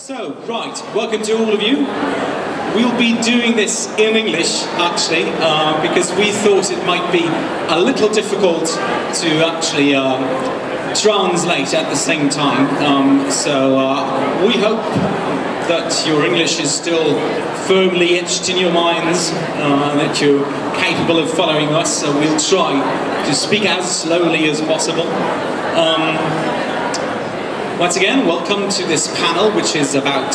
So, right, welcome to all of you. We'll be doing this in English, actually, because we thought it might be a little difficult to actually translate at the same time. So we hope that your English is still firmly etched in your minds, that you're capable of following us, so we'll try to speak as slowly as possible. Once again, welcome to this panel, which is about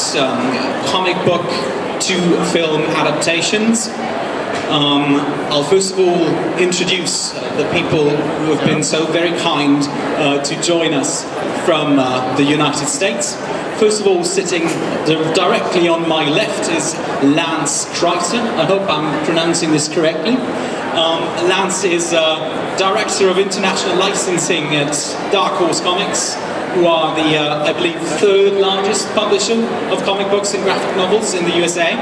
comic book to film adaptations. I'll first of all introduce the people who have been so very kind to join us from the United States. First of all, sitting directly on my left is Lance Kreiter. I hope I'm pronouncing this correctly. Lance is Director of International Licensing at Dark Horse Comics, who are the, I believe, third largest publisher of comic books and graphic novels in the USA.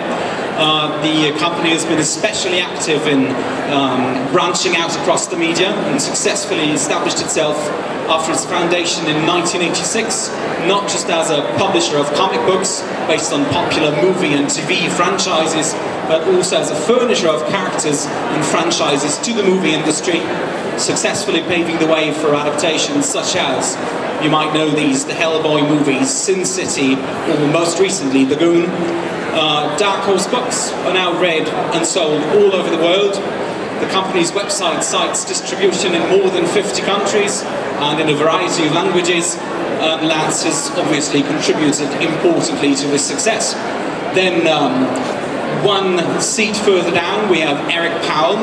The company has been especially active in branching out across the media and successfully established itself after its foundation in 1986, not just as a publisher of comic books based on popular movie and TV franchises, but also as a furnisher of characters and franchises to the movie industry, successfully paving the way for adaptations such as, you might know these, the Hellboy movies, Sin City, or most recently, The Goon. Dark Horse books are now read and sold all over the world. The company's website cites distribution in more than 50 countries and in a variety of languages. Lance has obviously contributed importantly to this success. Then one seat further down we have Eric Powell.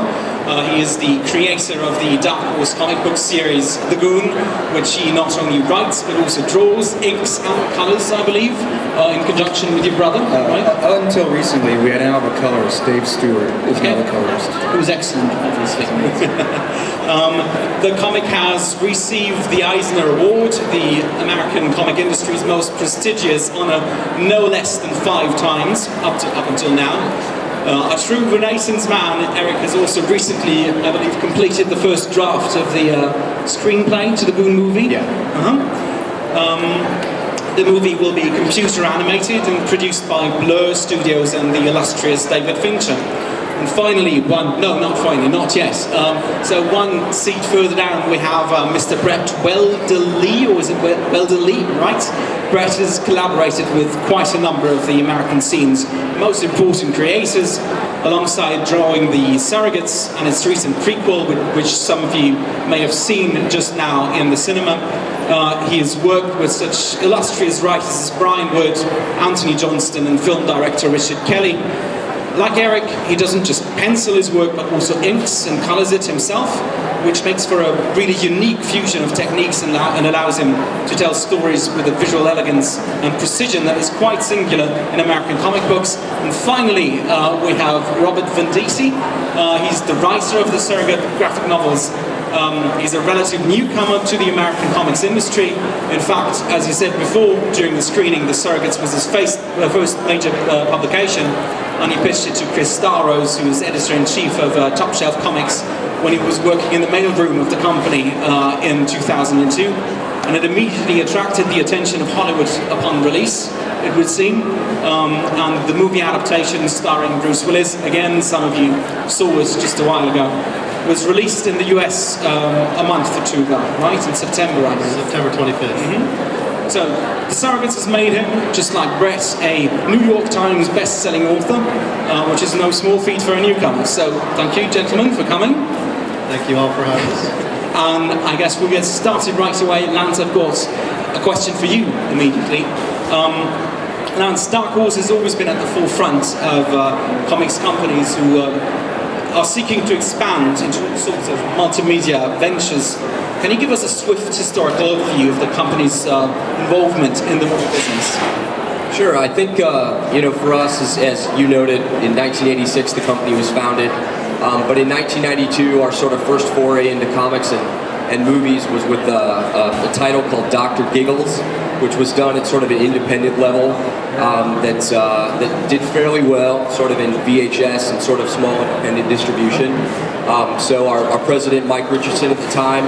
He is the creator of the Dark Horse comic book series The Goon, which he not only writes but also draws, inks and colours, I believe, in conjunction with your brother, right? Until recently, we had now a colorist. Dave Stewart is now the colorist. Who's excellent, obviously. The comic has received the Eisner Award, the American comic industry's most prestigious honour, no less than 5 times up until now. A true Renaissance man, Eric has also recently, I believe, completed the first draft of the screenplay to the Goon movie. Yeah. The movie will be computer animated and produced by Blur Studios and the illustrious David Fincher. And finally, not yet. So one seat further down we have Mr. Brett Welderly, or is it Welderly, right? Brett has collaborated with quite a number of the American scene's most important creators, alongside drawing The Surrogates and its recent prequel, which some of you may have seen just now in the cinema. He has worked with such illustrious writers as Brian Wood, Anthony Johnston and film director Richard Kelly. Like Eric, he doesn't just pencil his work but also inks and colours it himself, which makes for a really unique fusion of techniques and allows him to tell stories with a visual elegance and precision that is quite singular in American comic books. And finally, we have Robert Venditti. He's the writer of the Surrogate graphic novels. He's a relative newcomer to the American comics industry. In fact, as you said before, during the screening, The Surrogates was his first major publication, and he pitched it to Chris Starrose, who is editor-in-chief of Top Shelf Comics, when he was working in the mailroom of the company in 2002. And it immediately attracted the attention of Hollywood upon release, it would seem. And the movie adaptation starring Bruce Willis, again, some of you saw us just a while ago, was released in the US a month or two ago, right? In September, I believe. September 25th. So, The Surrogates has made him, just like Brett, a New York Times best-selling author, which is no small feat for a newcomer. So, thank you, gentlemen, for coming. Thank you all for having us. And I guess we'll get started right away. Lance, I've got a question for you immediately. Lance, Dark Horse has always been at the forefront of comics companies who are seeking to expand into all sorts of multimedia ventures. Can you give us a swift historical overview of the company's involvement in the movie business? Sure. I think, for us, as you noted, in 1986 the company was founded, but in 1992 our sort of first foray into comics and movies was with a title called Dr. Giggles, which was done at sort of an independent level that did fairly well, sort of in VHS and sort of small independent distribution. So our president, Mike Richardson, at the time,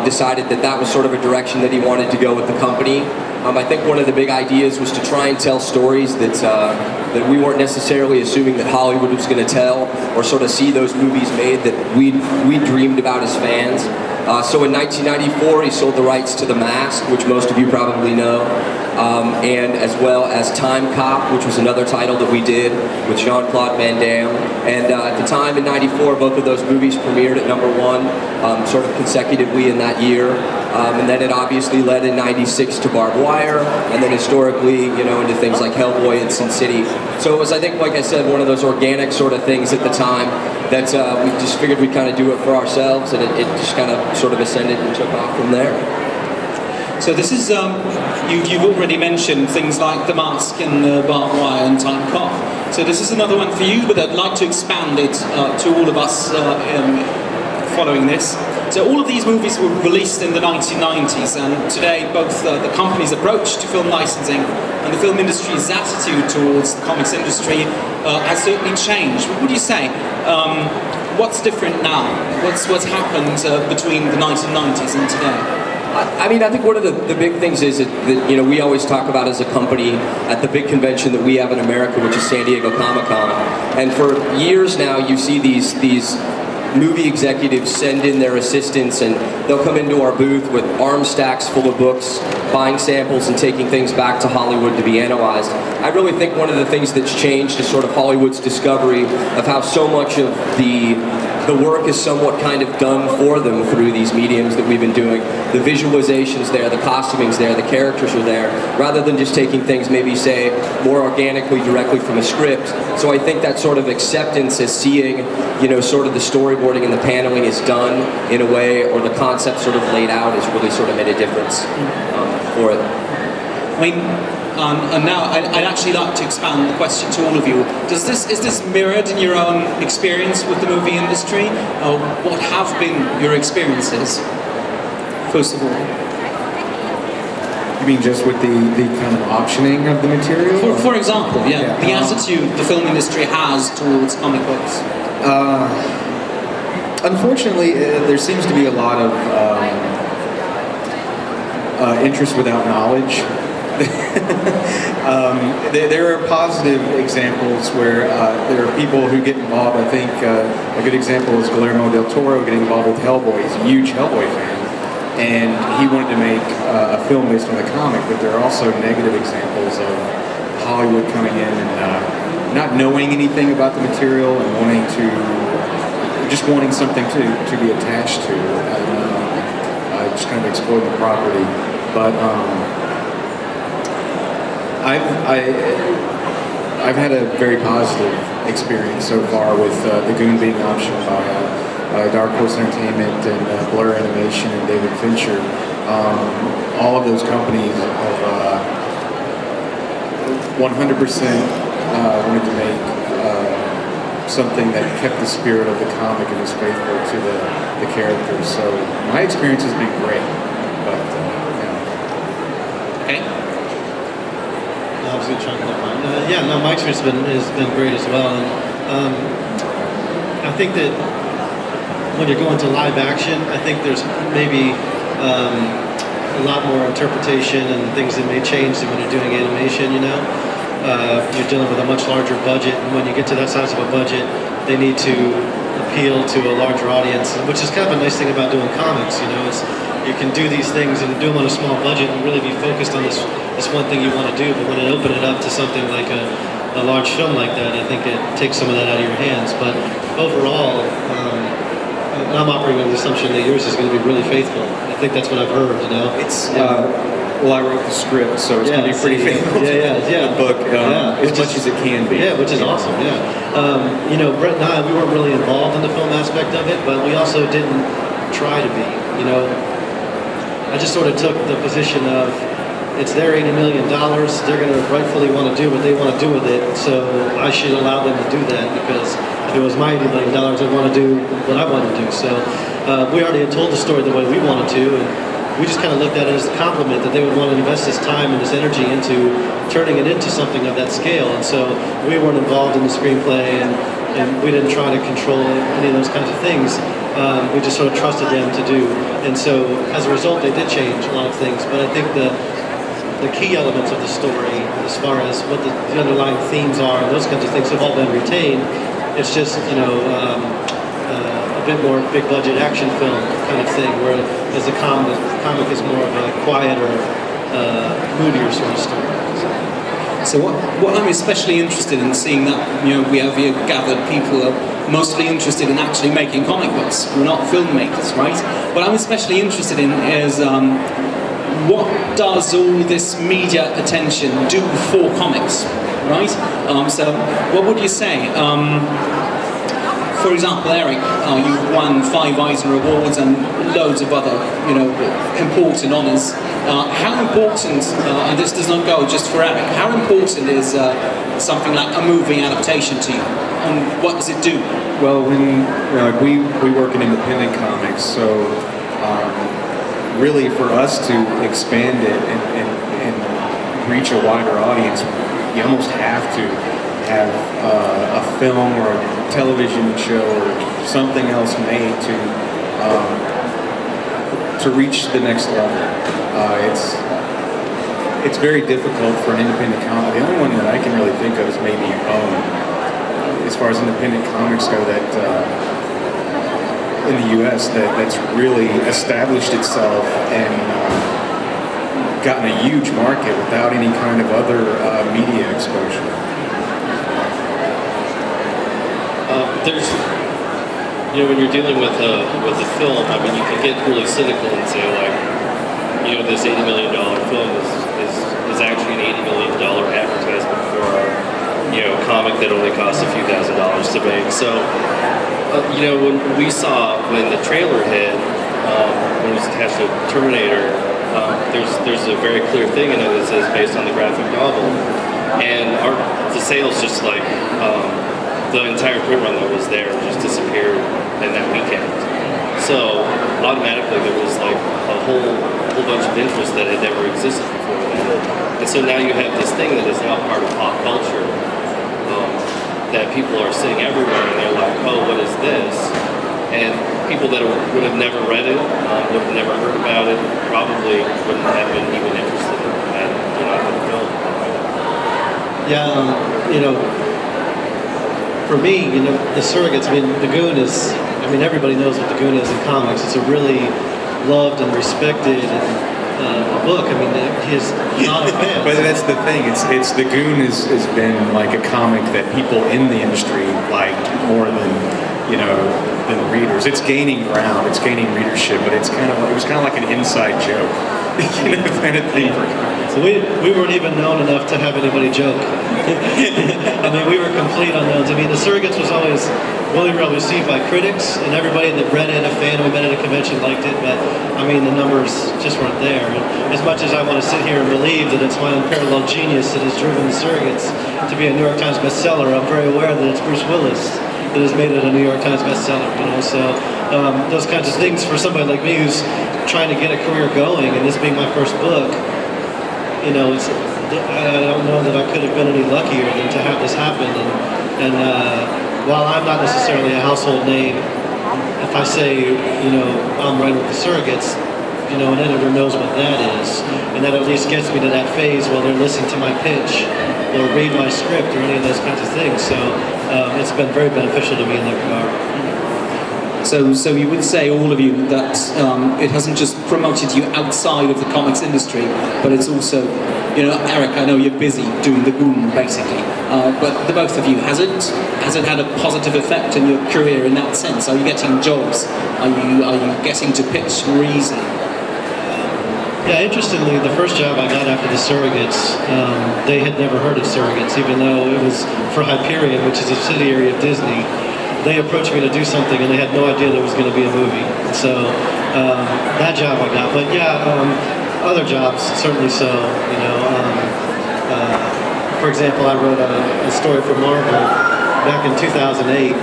decided that that was sort of a direction that he wanted to go with the company. I think one of the big ideas was to try and tell stories that we weren't necessarily assuming that Hollywood was going to tell, or sort of see those movies made that we dreamed about as fans. So in 1994, he sold the rights to The Mask, which most of you probably know, and as well as Time Cop, which was another title that we did with Jean-Claude Van Damme. And at the time in '94, both of those movies premiered at #1, sort of consecutively in that year. And then it obviously led in '96 to Barbed Wire, and then historically, you know, into things like Hellboy and Sin City. So it was, I think, like I said, one of those organic sort of things at the time that we just figured we'd kind of do it for ourselves, and it just kind of sort of ascended and took off from there. So this is, you've already mentioned things like The Mask and Barbed Wire and Time Cop. So this is another one for you, but I'd like to expand it to all of us following this. So all of these movies were released in the 1990s, and today both the company's approach to film licensing and the film industry's attitude towards the comics industry has certainly changed. What would you say? What's different now? What's happened between the 1990s and today? I mean, I think one of the big things is that, you know, we always talk about as a company at the big convention that we have in America, which is San Diego Comic-Con. And for years now, you see these movie executives send in their assistants, and they'll come into our booth with arm stacks full of books, buying samples and taking things back to Hollywood to be analyzed. I really think one of the things that's changed is sort of Hollywood's discovery of how so much of the work is somewhat kind of done for them through these mediums that we've been doing. The visualization's there, the costuming's there, the characters are there, rather than just taking things maybe, say, more organically, directly from a script. So I think that sort of acceptance as seeing, you know, sort of the storyboarding and the paneling is done in a way, or the concept sort of laid out is really sort of made a difference for it. I mean, and now I'd actually like to expand the question to all of you. Is this mirrored in your own experience with the movie industry? What have been your experiences, first of all? You mean just with the kind of optioning of the material? For example, yeah. The attitude the film industry has towards comic books. Unfortunately, there seems to be a lot of interest without knowledge. There are positive examples where there are people who get involved. I think a good example is Guillermo del Toro getting involved with Hellboy. He's a huge Hellboy fan, and he wanted to make a film based on the comic, but there are also negative examples of Hollywood coming in and not knowing anything about the material and just wanting something to be attached to, just kind of exploit the property. But I've had a very positive experience so far with The Goon being optioned by Dark Horse Entertainment and Blur Animation and David Fincher. All of those companies have 100% wanted to make something that kept the spirit of the comic and was faithful to the characters. So my experience has been great. But Okay. I was going to try and get mine. Yeah, no, my experience has been great as well. And I think that when you're going to live action, I think there's maybe a lot more interpretation and things that may change than when you're doing animation, you know? You're dealing with a much larger budget, and when you get to that size of a budget, they need to appeal to a larger audience, which is kind of a nice thing about doing comics, you know? It's, you can do these things and do them on a small budget and really be focused on this one thing you want to do, but when you open it up to something like a large film like that, I think it takes some of that out of your hands. But overall, I'm operating with the assumption that yours is going to be really faithful. I think that's what I've heard, you know? it's well, I wrote the script, so it's going to be pretty faithful to the book, as much as it can be. Yeah, which is awesome, yeah. You know, Brett and I, we weren't really involved in the film aspect of it, but we also didn't try to be, you know. I just sort of took the position of, it's their $80 million, they're going to rightfully want to do what they want to do with it, so I should allow them to do that, because if it was my $80 million, I'd want to do what I want to do. So we already had told the story the way we wanted to, and we just kind of looked at it as a compliment that they would want to invest this time and this energy into turning it into something of that scale. And so we weren't involved in the screenplay, and we didn't try to control any of those kinds of things. we just sort of trusted them to do. And so as a result, they did change a lot of things. But I think the key elements of the story, as far as what the underlying themes are, and those kinds of things have all been retained. It's just, a bit more big budget action film kind of thing, whereas the comic is more of a quieter, moodier sort of story. So what I'm especially interested in, seeing that we have here gathered people are mostly interested in actually making comic books. We're not filmmakers, right? What I'm especially interested in is what does all this media attention do for comics, right? So what would you say? For example, Eric, you've won 5 Eisner Awards and loads of other, important honours. How important, and this does not go just for Eric, how important is something like a movie adaptation to you? And what does it do? Well, when we work in independent comics, so really for us to expand it and reach a wider audience, you almost have to have a film or a television show or something else made to reach the next level. It's very difficult for an independent comic. The only one that I can really think of is maybe as far as independent comics go, that in the U.S. that's really established itself and gotten a huge market without any kind of other media exposure. There's, when you're dealing with a film, I mean, you can get really cynical and say, like, this $80 million film is actually an $80 million advertisement for a comic that only costs a few $1,000s to make. So, when the trailer hit, when it was attached to Terminator, there's a very clear thing in it that says based on the graphic novel, and the sales just like. The entire print run that was there just disappeared in that weekend. So automatically there was like a whole bunch of interest that had never existed before that. And so now you have this thing that is now part of pop culture that people are seeing everywhere, and they're like, oh, what is this? And people that would have never read it, would have never heard about it, probably wouldn't have been even interested in the film. Yeah, for me, the surrogates, I mean, the Goon is, everybody knows what the Goon is in comics. It's a really loved and respected book. He's not a fan. But that's the thing. It's the Goon has been like a comic that people in the industry like more than than readers. It's gaining ground. It's gaining readership. But it was kind of like an inside joke, kind of thing for comics. So we weren't even known enough to have anybody joke. We were complete unknowns. The Surrogates was always really well received by critics, and everybody that read it, a fan who met at a convention liked it, but the numbers just weren't there. And as much as I want to sit here and believe that it's my unparalleled genius that has driven the Surrogates to be a New York Times bestseller, I'm very aware that it's Bruce Willis that has made it a New York Times bestseller. So those kinds of things for somebody like me who's trying to get a career going, and this being my first book, I don't know that I could have been any luckier than to have this happen. And while I'm not necessarily a household name, if I say, I'm writing with the Surrogates, an editor knows what that is. And that at least gets me to that phase where they're listening to my pitch or read my script or any of those kinds of things. So it's been very beneficial to me in that regard. So you would say, all of you, that it hasn't just promoted you outside of the comics industry, but it's also, Eric, I know you're busy doing the Goon, basically, but the both of you, has it had a positive effect in your career in that sense? Are you getting jobs? Are you getting to pitch more easily? Yeah, interestingly, the first job I got after the Surrogates, they had never heard of Surrogates, even though it was for Hyperion, which is a subsidiary of Disney. They approached me to do something, and they had no idea there was going to be a movie. So that job I got. But yeah, other jobs, certainly so. For example, I wrote a story for Marvel back in 2008,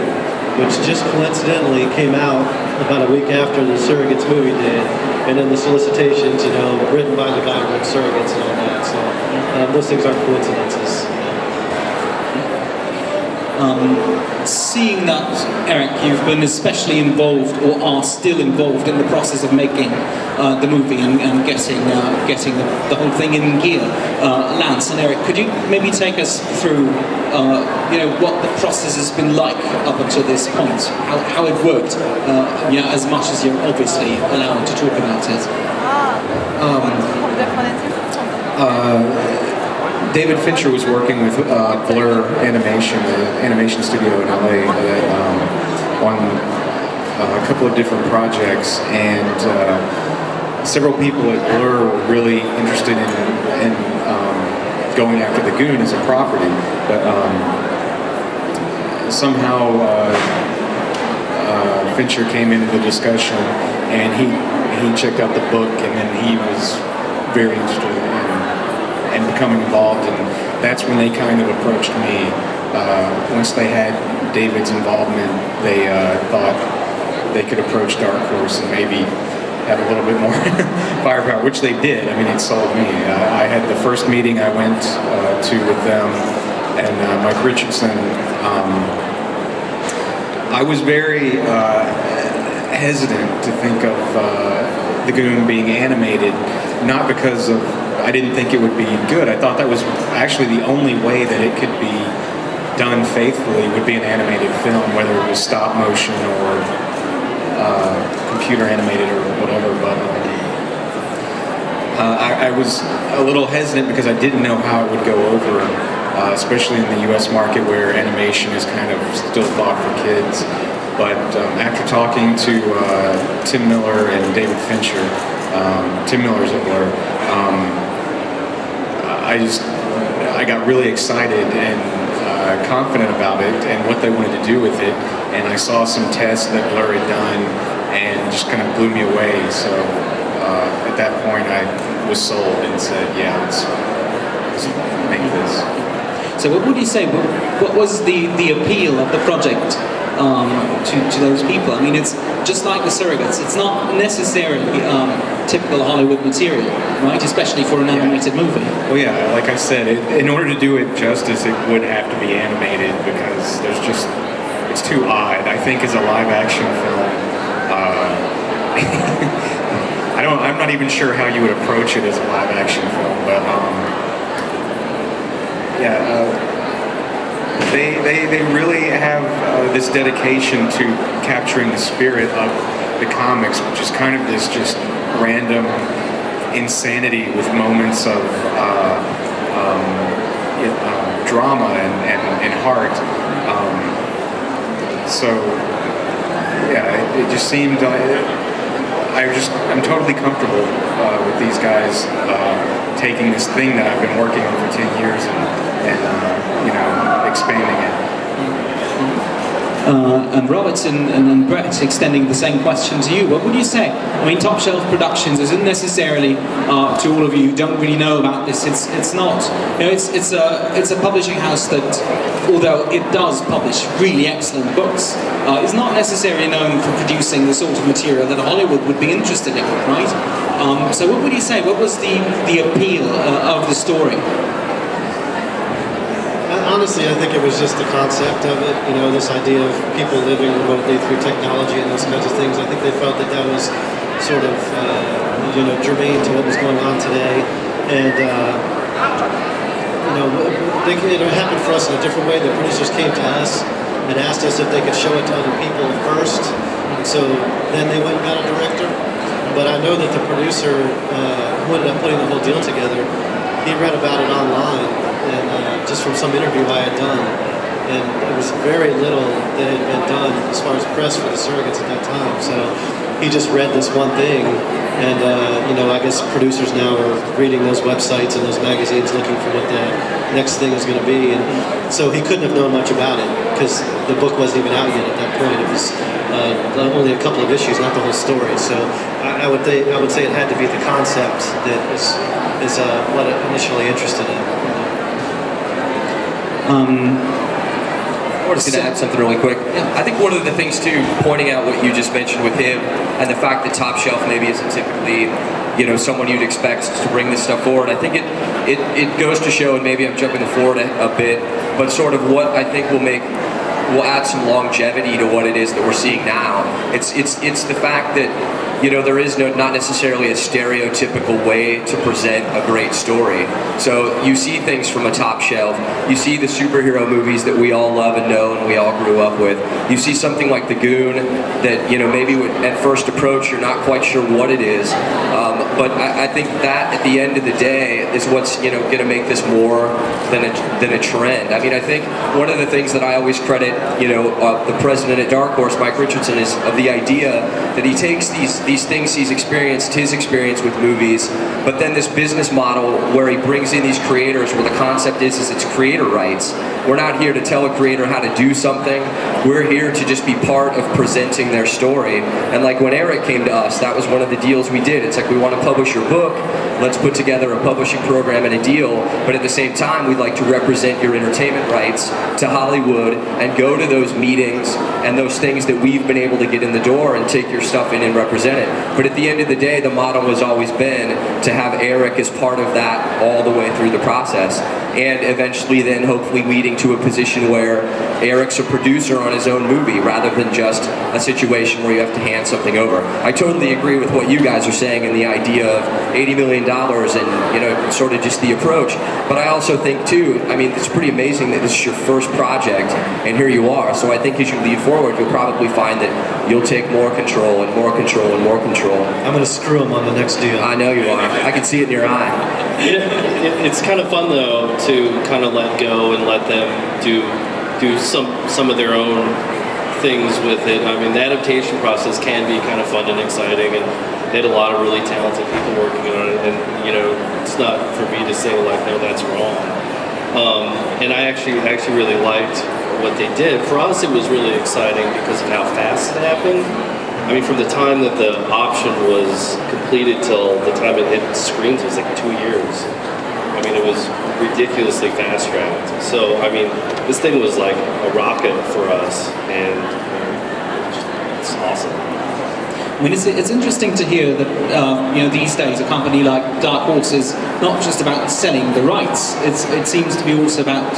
which just coincidentally came out about a week after the Surrogates movie did. And then the solicitations, written by the guy who wrote Surrogates and all that. So those things aren't coincidences. Seeing that, Eric, you've been especially involved or are still involved in the process of making the movie and getting the whole thing in gear. Lance and Eric, could you maybe take us through what the process has been like up until this point, how it worked, as much as you're obviously allowed to talk about it. David Fincher was working with Blur Animation, the animation studio in LA, on a couple of different projects, and several people at Blur were really interested in going after the Goon as a property, but somehow Fincher came into the discussion, and he checked out the book, and then he was very interested in becoming involved, and that's when they kind of approached me. Once they had David's involvement, they thought they could approach Dark Horse and maybe have a little bit more firepower, which they did. I mean, it sold me. I had the first meeting I went to with them, and Mike Richardson. I was very hesitant to think of the Goon being animated, not because of I didn't think it would be good. I thought that was actually the only way that it could be done faithfully would be an animated film, whether it was stop motion or computer animated or whatever. But I was a little hesitant because I didn't know how it would go over, especially in the U.S. market where animation is kind of still thought for kids. But after talking to Tim Miller and David Fincher, Tim Miller's at Blur, I got really excited and confident about it and what they wanted to do with it, and I saw some tests that Blur had done and just kind of blew me away. So at that point I was sold and said, yeah, let's make this. So what would you say, what was the appeal of the project to those people? I mean, it's just like The Surrogates, it's not necessarily typical Hollywood material, right? Especially for an animated movie. Well, yeah, like I said, in order to do it justice, it would have to be animated because it's too odd. I think as a live action film, I'm not even sure how you would approach it as a live action film, but they really have this dedication to capturing the spirit of the comics, which is kind of this just random insanity with moments of drama and heart. So yeah, it just seemed I'm totally comfortable with these guys taking this thing that I've been working on for 10 years and expanding it. And Robert and Brett, extending the same question to you. What would you say? I mean, Top Shelf Productions isn't necessarily to all of you who don't really know about this. It's not. It's a publishing house that, although it does publish really excellent books, is not necessarily known for producing the sort of material that Hollywood would be interested in, right? So what would you say? What was the appeal of the story? Honestly, I think it was just the concept of it, this idea of people living remotely through technology and those kinds of things. I think they felt that was sort of, germane to what was going on today. And, it happened for us in a different way. The producers came to us and asked us if they could show it to other people first. And so then they went and got a director. But I know that the producer who ended up putting the whole deal together, he read about it online. And just from some interview I had done, and there was very little that had been done as far as press for The Surrogates at that time. So he just read this one thing, and I guess producers now are reading those websites and those magazines looking for what the next thing is going to be. And so he couldn't have known much about it because the book wasn't even out yet at that point. It was only a couple of issues, not the whole story. So I would say it had to be the concept that is what it initially interested in. I wanted to add something really quick. Yeah. I think one of the things too, pointing out what you just mentioned with him, and the fact that Top Shelf maybe isn't typically someone you'd expect to bring this stuff forward. I think it goes to show, and maybe I'm jumping forward a bit, but sort of what I think will add some longevity to what it is that we're seeing now. It's the fact that there is not necessarily a stereotypical way to present a great story. So you see things from a top shelf. You see the superhero movies that we all love and know and we all grew up with. You see something like The Goon that maybe at first approach you're not quite sure what it is. But I think that at the end of the day is what's going to make this more than a trend. I mean, I think one of the things that I always credit the president at Dark Horse, Mike Richardson, is of the idea that he takes these things he's experienced, his experience with movies, but then this business model where he brings in these creators where the concept is it's creator rights. We're not here to tell a creator how to do something. We're here to just be part of presenting their story. And like when Eric came to us, that was one of the deals we did. It's like, we want to publish your book. Let's put together a publishing program and a deal. But at the same time, we'd like to represent your entertainment rights to Hollywood and go to those meetings and those things that we've been able to get in the door and take your stuff in and represent it. But at the end of the day, the model has always been to have Eric as part of that all the way through the process. And eventually then hopefully leading to a position where Eric's a producer on his own movie rather than just a situation where you have to hand something over. I totally agree with what you guys are saying and the idea of $80 million and sort of just the approach. But I also think too, I mean, it's pretty amazing that this is your first project and here you are. So I think as you lead forward, you'll probably find that you'll take more control and more control and more control. I'm going to screw him on the next deal. I know you are. I can see it in your eye. It's kind of fun though to kind of let go and let them do some of their own things with it. I mean, the adaptation process can be kind of fun and exciting, and they had a lot of really talented people working on it. And it's not for me to say like, no, that's wrong. And I actually really liked what they did. For us, it was really exciting because of how fast it happened. I mean, from the time that the option was completed till the time it hit screens, it was like 2 years. I mean, it was ridiculously fast-tracked. So, I mean, this thing was like a rocket for us, and it's awesome. I mean, it's interesting to hear that these days a company like Dark Horse is not just about selling the rights. It seems to be also about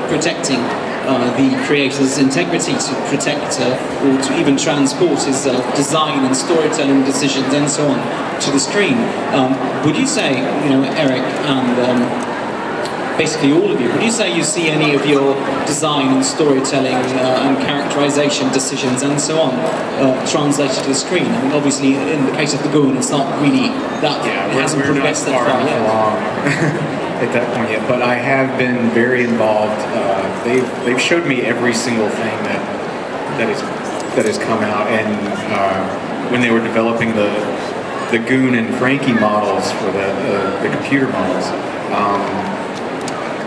protecting the creator's integrity, to protect or to even transport his design and storytelling decisions and so on to the screen. Would you say, Eric and basically all of you, would you say you see any of your design and storytelling and characterization decisions and so on translated to the screen? I mean, obviously in the case of The Goon, it's not really that, it hasn't progressed that far yet. At that point yet, but I have been very involved. They've showed me every single thing that has come out, and when they were developing the Goon and Frankie models for the computer models,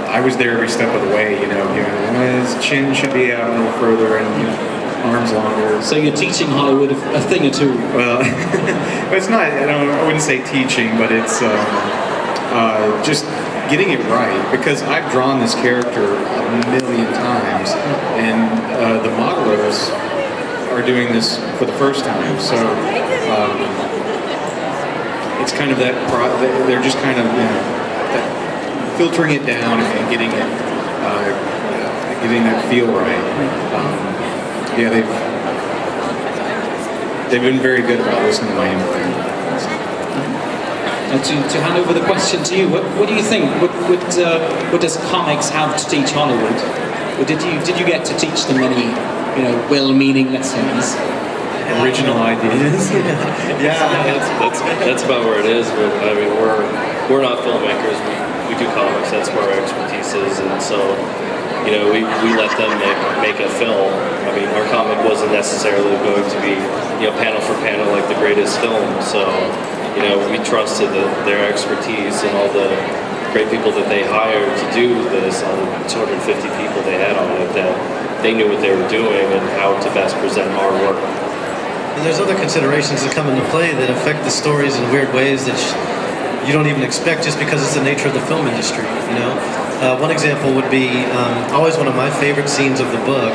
I was there every step of the way. His chin should be out a little further and arms longer. So you're teaching Hollywood a thing or two. Well, it's not. I wouldn't say teaching, but it's just getting it right, because I've drawn this character a million times, and the modelers are doing this for the first time. So it's kind of that. They're just kind of filtering it down and getting it, getting that feel right. They've been very good about listening to my input. To hand over the question to you, what do you think? What does comics have to teach Hollywood? Or did you get to teach them any, well-meaning lessons? Original ideas. That's about where it is. But I mean, we're not filmmakers. We do comics. That's where our expertise is, and so we let them make a film. I mean, our comic wasn't necessarily going to be panel for panel like the greatest film. So. We trusted their expertise and all the great people that they hired to do this, all the 250 people they had on it, that they knew what they were doing and how to best present our work. And there's other considerations that come into play that affect the stories in weird ways that you don't even expect just because it's the nature of the film industry, One example would be always one of my favorite scenes of the book,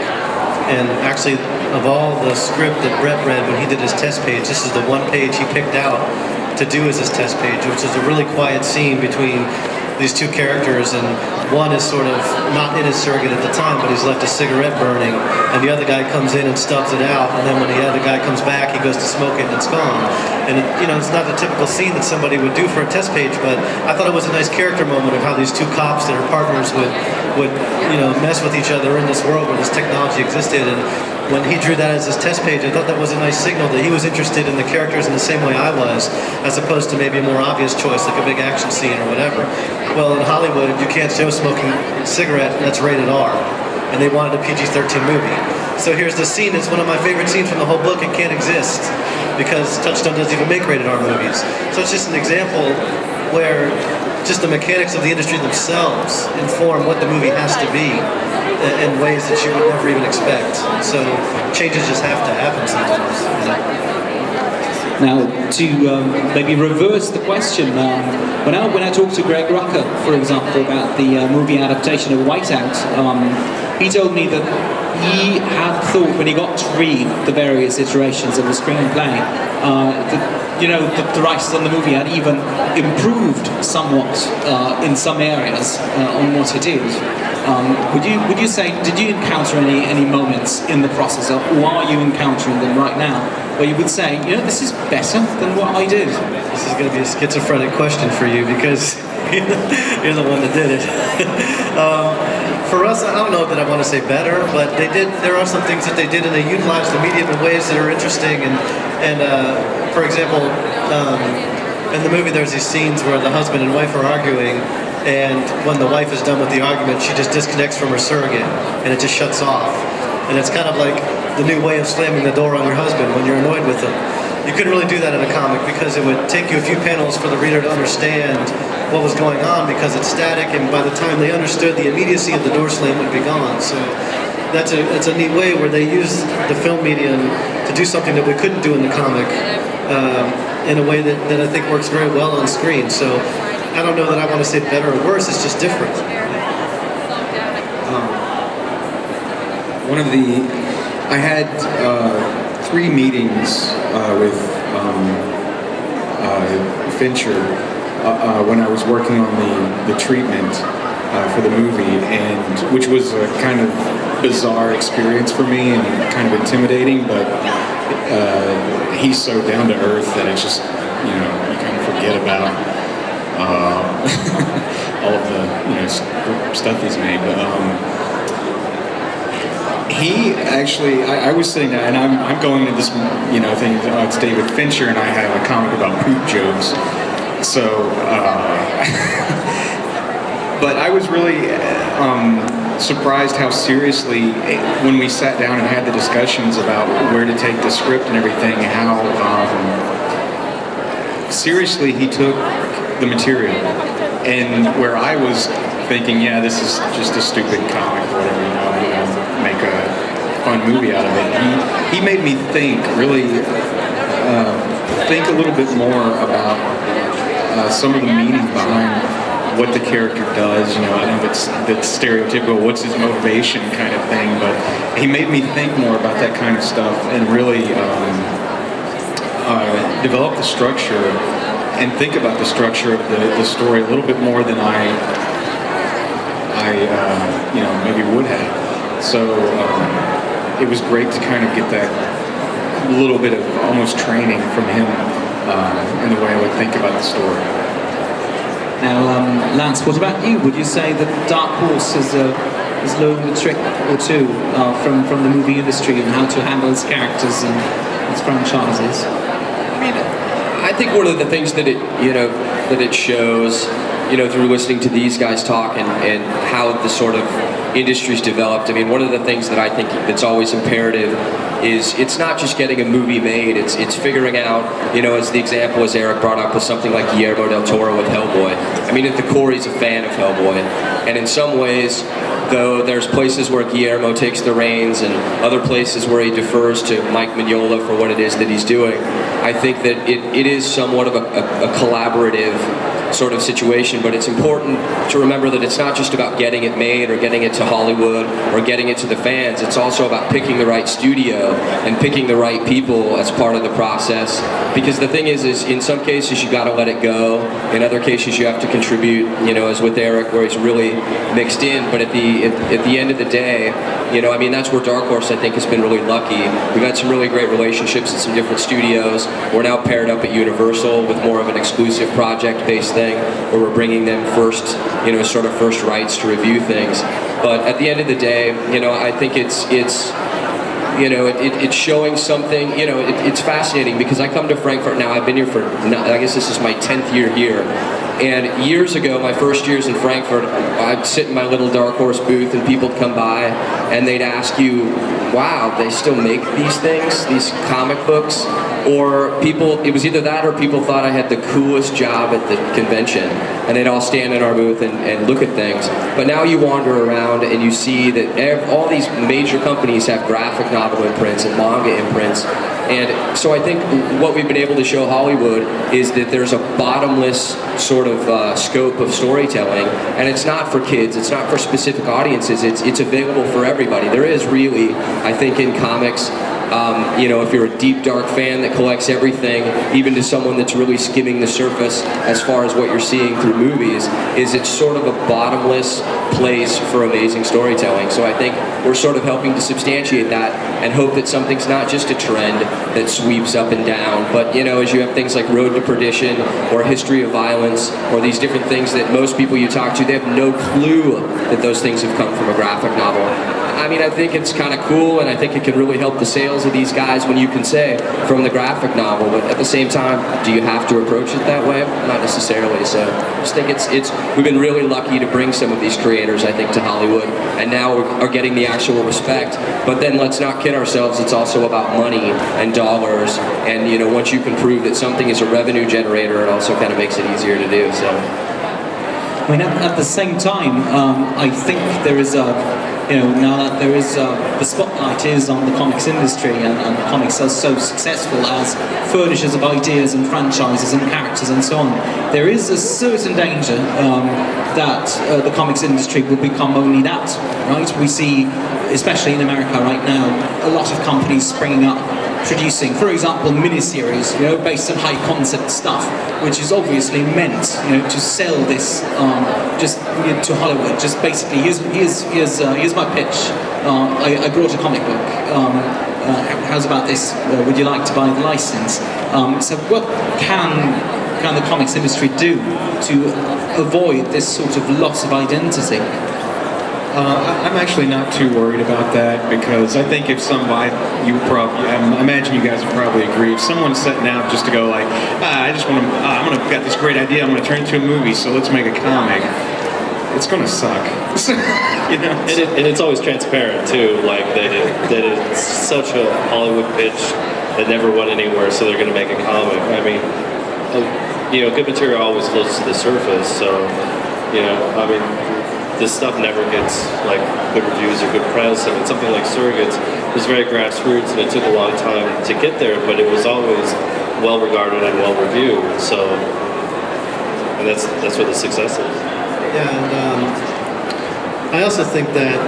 and actually of all the script that Brett read when he did his test page, this is the one page he picked out to to do as his test page, which is a really quiet scene between these two characters, and one is sort of not in his surrogate at the time, but he's left a cigarette burning, and the other guy comes in and stubs it out, and then when the other guy comes back, he goes to smoke it and it's gone. And it's not a typical scene that somebody would do for a test page, but I thought it was a nice character moment of how these two cops that are partners would mess with each other in this world where this technology existed. And when he drew that as his test page, I thought that was a nice signal that he was interested in the characters in the same way I was, as opposed to maybe a more obvious choice like a big action scene or whatever. Well, in Hollywood, you can't show smoking a cigarette, that's rated R, and they wanted a PG-13 movie. So here's this scene that's one of my favorite scenes from the whole book. It can't exist because Touchstone doesn't even make rated R movies. So it's just an example where just the mechanics of the industry themselves inform what the movie has to be in ways that you would never even expect. So changes just have to happen sometimes. Now, to maybe reverse the question, when I talked to Greg Rucka, for example, about the movie adaptation of Whiteout, he told me that he had thought, when he got to read the various iterations of the screenplay, that the writers on the movie had even improved somewhat in some areas on what it is. Would you say, did you encounter any moments in the process, or are you encountering them right now, where you would say, this is better than what I did? This is going to be a schizophrenic question for you because you're the one that did it. For us, I don't know that I want to say better, but there are some things that they did, and they utilized the medium in ways that are interesting. And for example, in the movie there's these scenes where the husband and wife are arguing, and when the wife is done with the argument, she just disconnects from her surrogate, and it just shuts off. And it's kind of like the new way of slamming the door on your husband when you're annoyed with him. You couldn't really do that in a comic because it would take you a few panels for the reader to understand what was going on because it's static, and by the time they understood, the immediacy of the door slam would be gone. So it's a neat way where they use the film medium to do something that we couldn't do in the comic in a way that I think works very well on screen. So I don't know that I want to say better or worse, it's just different. I had 3 meetings with Fincher when I was working on the treatment for the movie, and which was a kind of bizarre experience for me and kind of intimidating, but he's so down to earth that it's just, you kind of forget about all of the stuff he's made. But he actually, I was sitting there, and I'm going to this, thing. It's David Fincher, and I have a comic about poop jokes. So, but I was really surprised how seriously, when we sat down and had the discussions about where to take the script and everything, how seriously he took the material, and where I was thinking, yeah, this is just a stupid comic, whatever, make a fun movie out of it. He made me think, really think a little bit more about some of the meaning behind what the character does. I know that's stereotypical, what's his motivation kind of thing, but he made me think more about that kind of stuff and really develop the structure and think about the structure of the story a little bit more than I maybe would have. So it was great to kind of get that little bit of almost training from him in the way I would think about the story. Now, Lance, what about you? Would you say that Dark Horse has learned a trick or two from the movie industry and how to handle its characters and its franchises? I mean, I think one of the things that it shows, through listening to these guys talk and how the sort of industry's developed. I mean, one of the things that I think that's always imperative is it's not just getting a movie made, it's figuring out, as the example as Eric brought up with something like Guillermo del Toro with Hellboy. I mean, at the core, he's a fan of Hellboy. And in some ways, though, there's places where Guillermo takes the reins and other places where he defers to Mike Mignola for what it is that he's doing. I think that it is somewhat of a collaborative sort of situation, but it's important to remember that it's not just about getting it made or getting it to Hollywood or getting it to the fans. It's also about picking the right studio and picking the right people as part of the process. Because the thing is in some cases you got to let it go. In other cases you have to contribute, you know, as with Eric, where he's really mixed in. But at the end of the day, you know, I mean, that's where Dark Horse, I think, has been really lucky. We've had some really great relationships at some different studios. We're now paired up at Universal with more of an exclusive project-based thing, where we're bringing them first, you know, sort of first rights to review things. But at the end of the day, you know, I think it's you know, it's showing something, you know, it's fascinating because I come to Frankfurt now, I've been here for, I guess this is my 10th year here. And years ago, my first years in Frankfurt, I'd sit in my little Dark Horse booth and people would come by and they'd ask you, wow, they still make these things, these comic books? Or people, it was either that or people thought I had the coolest job at the convention. And they'd all stand in our booth and look at things. But now you wander around and you see that all these major companies have graphic novel imprints and manga imprints. And so I think what we've been able to show Hollywood is that there's a bottomless sort of scope of storytelling, and it's not for kids, it's not for specific audiences, it's available for everybody. There is really, I think, in comics, you know, if you're a deep, dark fan that collects everything, even to someone that's really skimming the surface as far as what you're seeing through movies, is it's sort of a bottomless place for amazing storytelling. So I think we're sort of helping to substantiate that and hope that something's not just a trend that sweeps up and down, but, you know, as you have things like Road to Perdition or History of Violence or these different things that most people you talk to, they have no clue that those things have come from a graphic novel. I mean, I think it's kind of cool, and I think it can really help the sales of these guys when you can say from the graphic novel, but at the same time, do you have to approach it that way? Not necessarily. So I just think we've been really lucky to bring some of these creators, I think, to Hollywood, and now are getting the actual respect. But then let's not kid ourselves, it's also about money and dollars, and, you know, once you can prove that something is a revenue generator, it also kind of makes it easier to do. So I mean, at the same time, I think there is you know, now that there is the spotlight is on the comics industry, and comics are so successful as furnishers of ideas and franchises and characters and so on, there is a certain danger that the comics industry will become only that, right? We see, especially in America right now, a lot of companies springing up, producing, for example, miniseries, you know, based on high concept stuff, which is obviously meant, you know, to sell this just to Hollywood. Just basically, here's my pitch. I brought a comic book. How's about this? Would you like to buy the license? So what can the comics industry do to avoid this sort of loss of identity? I'm actually not too worried about that, because I think if somebody, I imagine you guys would probably agree, if someone's setting out just to go like, I just want to, got this great idea, I'm going to turn it into a movie, so let's make a comic, it's going to suck. You know? And it's always transparent too, like that it's such a Hollywood pitch that never went anywhere, so they're going to make a comic. I mean, you know, good material always floats to the surface, so, you know, I mean, this stuff never gets like good reviews or good press. I mean, something like Surrogates was very grassroots, and it took a long time to get there, but it was always well regarded and well reviewed. So, and that's where the success is. Yeah, and I also think that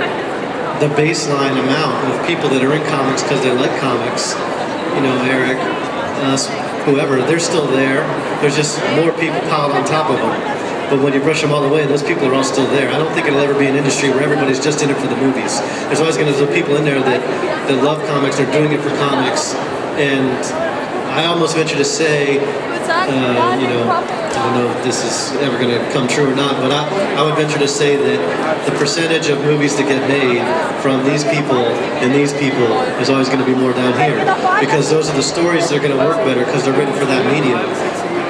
the baseline amount of people that are in comics because they like comics, you know, Eric, us, whoever, they're still there. There's just more people piled on top of them. But when you brush them all away, those people are all still there. I don't think it'll ever be an industry where everybody's just in it for the movies. There's always going to be people in there that love comics, they're doing it for comics. And I almost venture to say, you know, I don't know if this is ever going to come true or not, but I would venture to say that the percentage of movies that get made from these people and these people is always going to be more down here. Because those are the stories that are going to work better because they're written for that medium.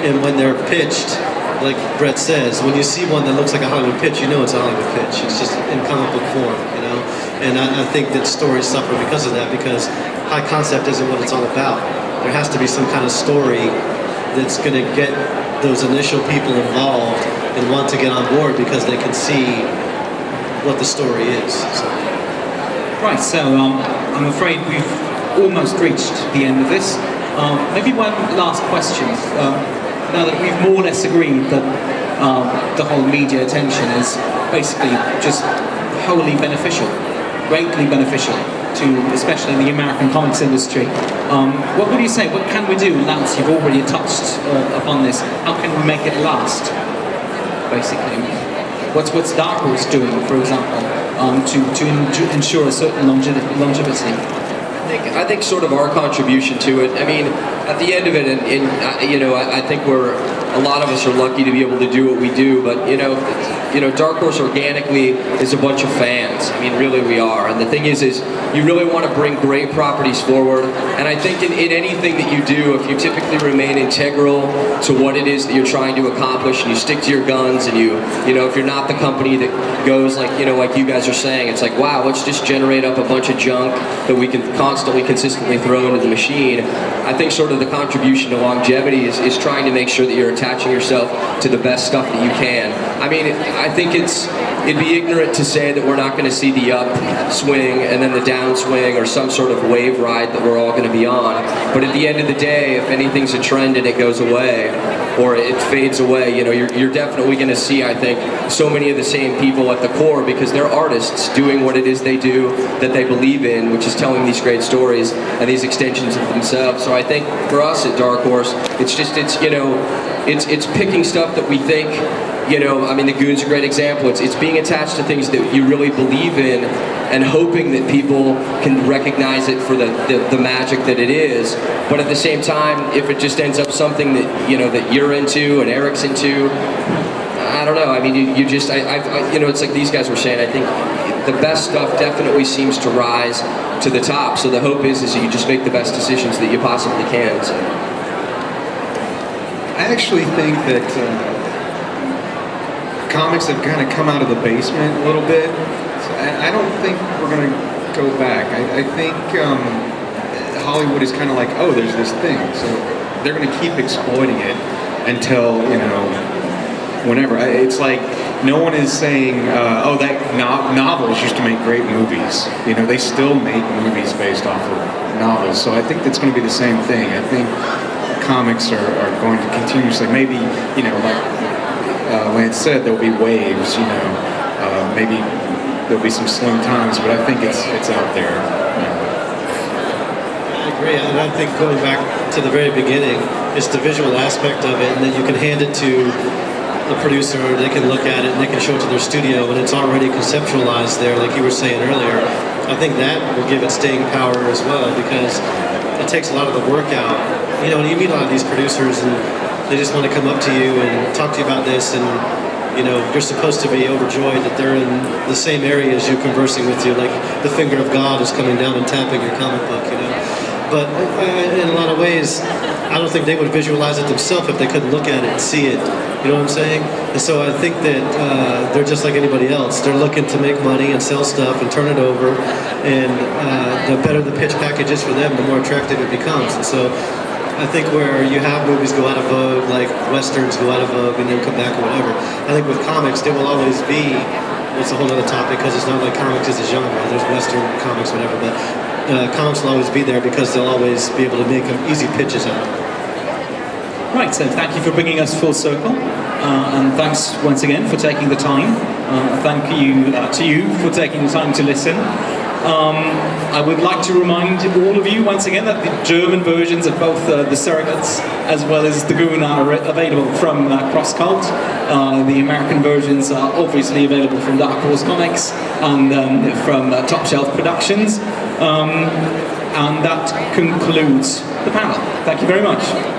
And when they're pitched, like Brett says, when you see one that looks like a Hollywood pitch, you know it's a Hollywood pitch. It's just in comic book form, you know? And I think that stories suffer because of that, because high concept isn't what it's all about. There has to be some kind of story that's going to get those initial people involved and want to get on board because they can see what the story is. So. Right, so I'm afraid we've almost reached the end of this. Maybe one last question. Now that we've more or less agreed that the whole media attention is basically just wholly beneficial, greatly beneficial to especially the American comics industry. What would you say? What can we do? Lance, you've already touched upon this. How can we make it last? Basically, what's Dark Horse doing, for example, to ensure a certain longevity? I think sort of our contribution to it. I mean, at the end of it, I think a lot of us are lucky to be able to do what we do. But Dark Horse organically is a bunch of fans. I mean, really, we are. And the thing is you really want to bring great properties forward. And I think in anything that you do, if you typically remain integral to what it is that you're trying to accomplish, and you stick to your guns, and if you're not the company that goes like you guys are saying, it's like, wow, let's just generate up a bunch of junk that we can consistently throw into the machine. I think sort of the contribution to longevity is trying to make sure that you're attaching yourself to the best stuff that you can. I mean, I think it'd be ignorant to say that we're not going to see the upswing and then the downswing or some sort of wave ride that we're all going to be on. But at the end of the day, if anything's a trend and it goes away or it fades away, you're definitely going to see, I think, so many of the same people at the core, because they're artists doing what it is they do that they believe in, which is telling these great stories and these extensions of themselves. So I think for us at Dark Horse, it's picking stuff that we think, I mean, the Goon's a great example. It's being attached to things that you really believe in and hoping that people can recognize it for the magic that it is. But at the same time, if it just ends up something that, that you're into and Eric's into, I don't know. I mean, it's like these guys were saying, I think the best stuff definitely seems to rise to the top. So the hope is you just make the best decisions that you possibly can. So. I actually think that comics have kind of come out of the basement a little bit. So I don't think we're going to go back. I think Hollywood is kind of like, oh, there's this thing. So they're going to keep exploiting it until, whenever. It's like no one is saying, oh, that novels used to make great movies. They still make movies based off of novels. So I think that's going to be the same thing. I think comics are going to continuously, maybe, like Lance said, there'll be waves, maybe there'll be some slim times, but I think it's out there. I agree, and I think going back to the very beginning, it's the visual aspect of it, and then you can hand it to the producer, they can look at it, and they can show it to their studio, and it's already conceptualized there, like you were saying earlier. I think that will give it staying power as well, because it takes a lot of the work out. And you meet a lot of these producers, and they just want to come up to you and talk to you about this, and you're supposed to be overjoyed that they're in the same area as you, conversing with you, like the finger of God is coming down and tapping your comic book, But in a lot of ways, I don't think they would visualize it themselves if they couldn't look at it and see it. You know what I'm saying? And so I think that they're just like anybody else. They're looking to make money and sell stuff and turn it over. And the better the pitch package is for them, the more attractive it becomes. And so I think where you have movies go out of vogue, like westerns go out of vogue and then come back or whatever, I think with comics, they will always be, it's a whole other topic because it's not like comics is a genre. There's western comics, whatever, but comics will always be there because they'll always be able to make easy pitches out of it. Right, so thank you for bringing us full circle, and thanks once again for taking the time. Thank you to you for taking the time to listen. I would like to remind all of you once again that the German versions of both the Surrogates as well as the Goon are available from CrossCult. The American versions are obviously available from Dark Horse Comics and from Top Shelf Productions. And that concludes the panel. Thank you very much.